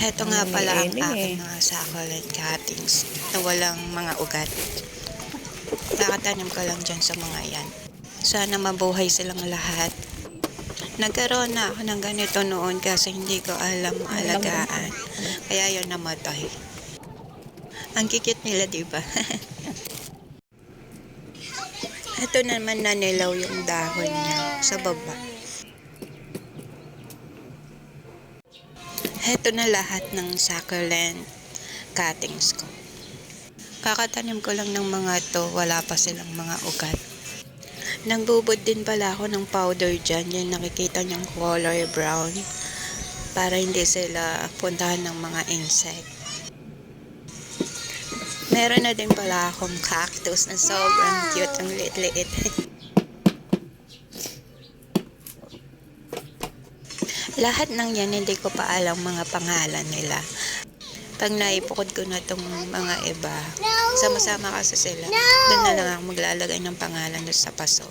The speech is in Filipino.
Heto Ano nga ni pala ang Ene aking eh. mga succulent cuttings na walang mga ugat. Nakatanim ko lang dyan sa mga yan. Sana mabuhay silang lahat. Nagkaroon na ako ng ganito noon kasi hindi ko alam alagaan. Kaya yun namatay. Ang kikit nila, diba? Ito naman nanilaw yung dahon niya sa baba. Heto na lahat ng succulent cuttings ko. Kakatanim ko lang ng mga to, wala pa silang mga ugat. Nagbubod din pala ako ng powder dyan, yung nakikita niyang color brown, para hindi sila puntahan ng mga insect. Meron na din pala akong cactus na sobrang cute, ang liit-liit. Lahat ng yan hindi ko pa alam mga pangalan nila. Pag naipukod ko na itong mga iba, sama-sama kasi sila, doon na lang ako maglalagay ng pangalan doon sa paso.